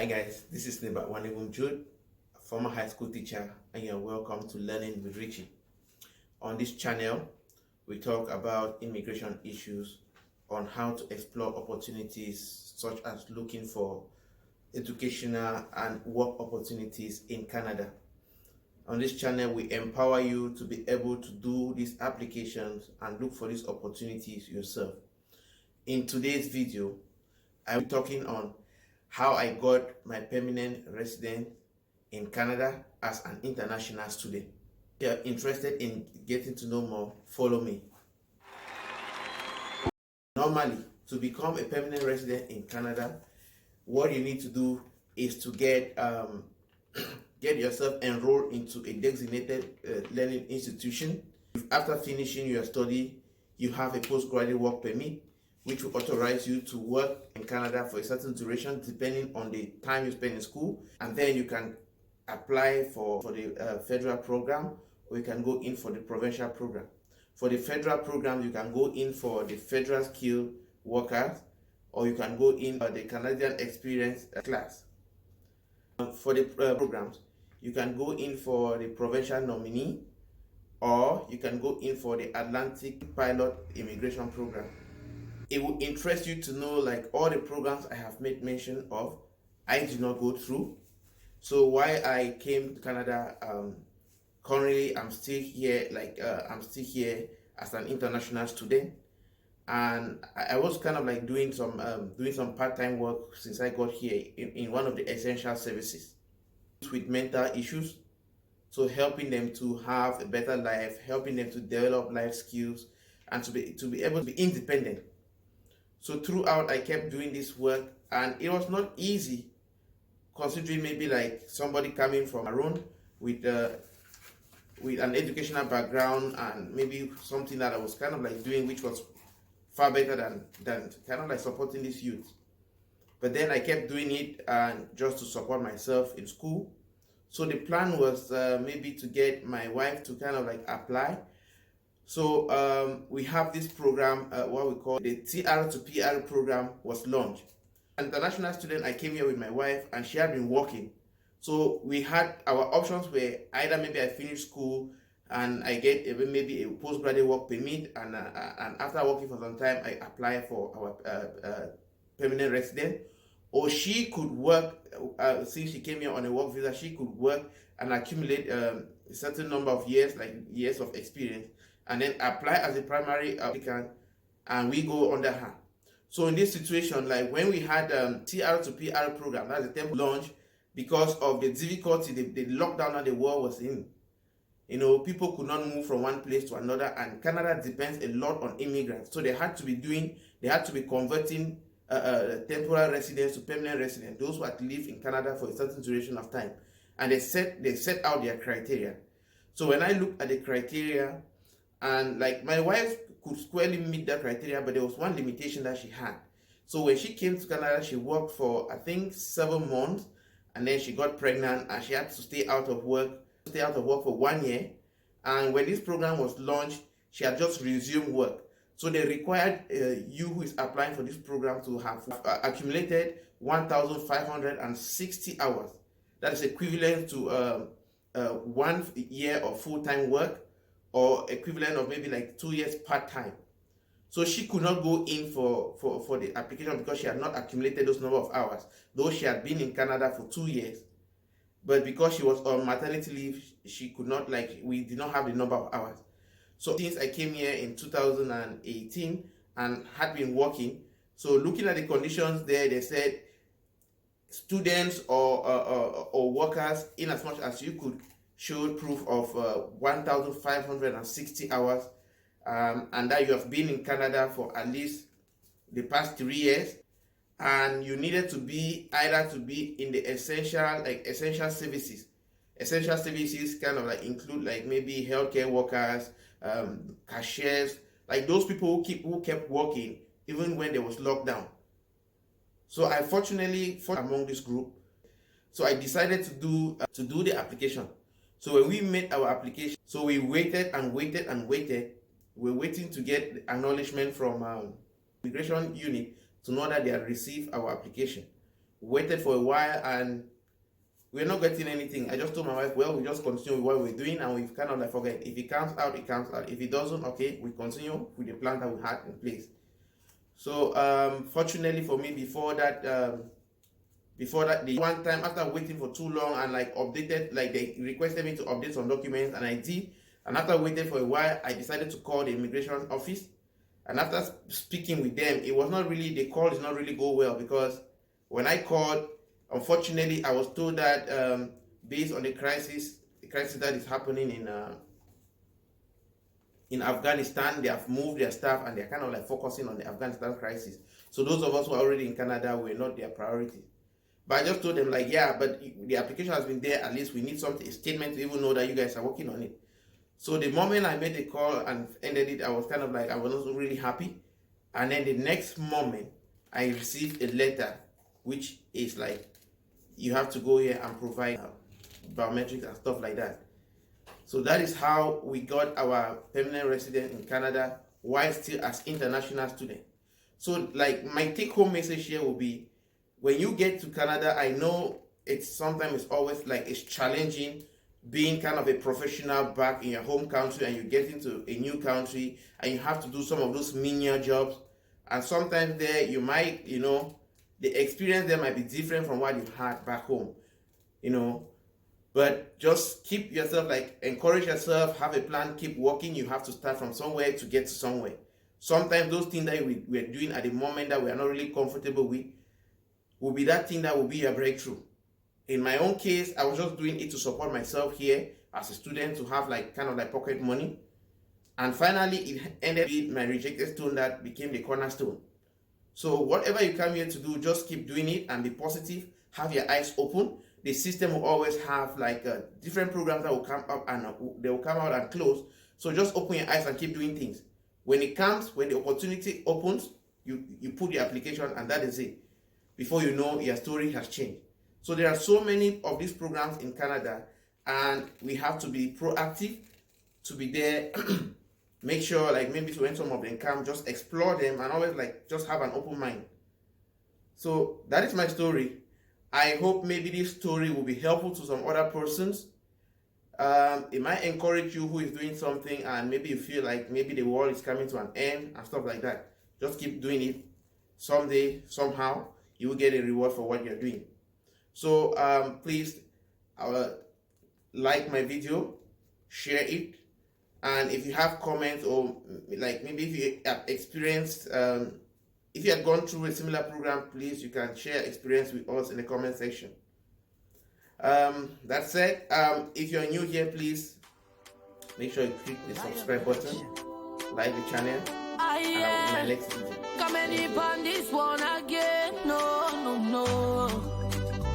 Hi guys, this is Neba Wanegum Jude, a former high school teacher, and you're welcome to Learning with Richie. On this channel, we talk about immigration issues, on how to explore opportunities such as looking for educational and work opportunities in Canada. On this channel, we empower you to be able to do these applications and look for these opportunities yourself. In today's video, I'm talking on how I got my permanent residence in Canada as an international student. If you're interested in getting to know more, follow me. Normally, to become a permanent resident in Canada, what you need to do is to get yourself enrolled into a designated learning institution. After finishing your study, you have a postgraduate work permit, which will authorize you to work in Canada for a certain duration depending on the time you spend in school. And then you can apply for the federal program, or you can go in for the provincial program. For the federal program, you can go in for the federal skilled workers, or you can go in for the Canadian experience class. For the programs, you can go in for the provincial nominee, or you can go in for the Atlantic pilot immigration program. It will interest you to know, like, all the programs I have made mention of, I did not go through. So why I came to Canada, currently I'm still here, I'm still here as an international student, and I was kind of like doing some part-time work since I got here in one of the essential services with mental issues, so helping them to have a better life, helping them to develop life skills, and to be able to be independent. So throughout, I kept doing this work, and it was not easy, considering maybe like somebody coming from Maroon with an educational background, and maybe something that I was kind of like doing, which was far better than kind of like supporting these youth. But then I kept doing it, and just to support myself in school. So the plan was maybe to get my wife to kind of like apply. So we have this program, what we call the Crtpr Program was launched. An international student, I came here with my wife, and she had been working. So we had our options were either maybe I finish school and I get maybe a postgraduate work permit, and after working for some time, I apply for our permanent resident, or she could work, since she came here on a work visa, she could work and accumulate a certain number of years, like years of experience, and then apply as a primary applicant, and we go under her. So in this situation, like when we had Crtpr program, that's the temporary launch, because of the difficulty, the lockdown that the world was in, people could not move from one place to another, and Canada depends a lot on immigrants. So they had to be converting temporary residents to permanent residents, those who had lived in Canada for a certain duration of time, and they set out their criteria. So when I looked at the criteria, and like my wife could squarely meet that criteria, but there was one limitation that she had. So when she came to Canada, she worked for I think 7 months, and then she got pregnant, and she had to stay out of work for 1 year. And when this program was launched, she had just resumed work. So they required you who is applying for this program to have accumulated 1,560 hours. That is equivalent to 1 year of full-time work, or equivalent of maybe like 2 years part-time. So she could not go in for the application because she had not accumulated those number of hours, though she had been in Canada for 2 years. But because she was on maternity leave, she could not, we did not have the number of hours. So since I came here in 2018 and had been working, so looking at the conditions there, they said students or workers, in as much as you could show proof of 1,560 hours, and that you have been in Canada for at least the past 3 years, and you needed to be either to be in the essential services. Essential services kind of like include like maybe healthcare workers, cashiers, like those people who kept working even when there was lockdown. So I fortunately fought among this group. So I decided to do the application. So when we made our application, so we waited and waited and waited. We're waiting to get the acknowledgement from immigration unit to know that they had received our application. waited for a while and we're not getting anything. I just told my wife, well, we just continue with what we're doing and we've kind of like forget. If it comes out, it comes out. If it doesn't, okay, we continue with the plan that we had in place. So fortunately for me, before that, the one time after waiting for too long and like updated, like they requested me to update some documents and I did. And after waiting for a while, I decided to call the immigration office. And after speaking with them, it was not really, the call did not really go well because when I called, unfortunately, I was told that based on the crisis that is happening in Afghanistan, they have moved their staff and they're kind of like focusing on the Afghanistan crisis. So those of us who are already in Canada were not their priority. But I just told them like, yeah, but the application has been there. At least we need something, a statement to even know that you guys are working on it. So the moment I made the call and ended it, I was kind of like, I was not really happy. And then the next moment, I received a letter, which is like, you have to go here and provide biometrics and stuff like that. So that is how we got our permanent resident in Canada while still as international student. So like my take-home message here will be, when you get to Canada, I know sometimes it's always like it's challenging being kind of a professional back in your home country and you get into a new country and you have to do some of those menial jobs. And sometimes there you might, the experience there might be different from what you had back home, But just keep yourself, like encourage yourself, have a plan, keep working. You have to start from somewhere to get to somewhere. Sometimes those things that we're doing at the moment that we are not really comfortable with will be that thing that will be your breakthrough. In my own case, I was just doing it to support myself here as a student to have like kind of like pocket money. And finally, it ended with my rejected stone that became the cornerstone. So whatever you come here to do, just keep doing it and be positive. Have your eyes open. The system will always have like different programs that will come up and they will come out and close. So just open your eyes and keep doing things. When it comes, when the opportunity opens, you put the application and that is it. Before you know, your story has changed. So there are so many of these programs in Canada and we have to be proactive to be there. Make sure like maybe when some of them come, just explore them and always like just have an open mind. So that is my story. I hope maybe this story will be helpful to some other persons. It might encourage you who is doing something and maybe you feel like maybe the world is coming to an end and stuff like that. Just keep doing it. Someday, somehow, you will get a reward for what you're doing. So please like my video, share it, and if you have comments or like maybe if you have experienced, if you had gone through a similar program, please you can share experience with us in the comment section. That said, if you're new here, please make sure you click the subscribe button, like the channel, and I'll see my next video. Coming up on this one again, no.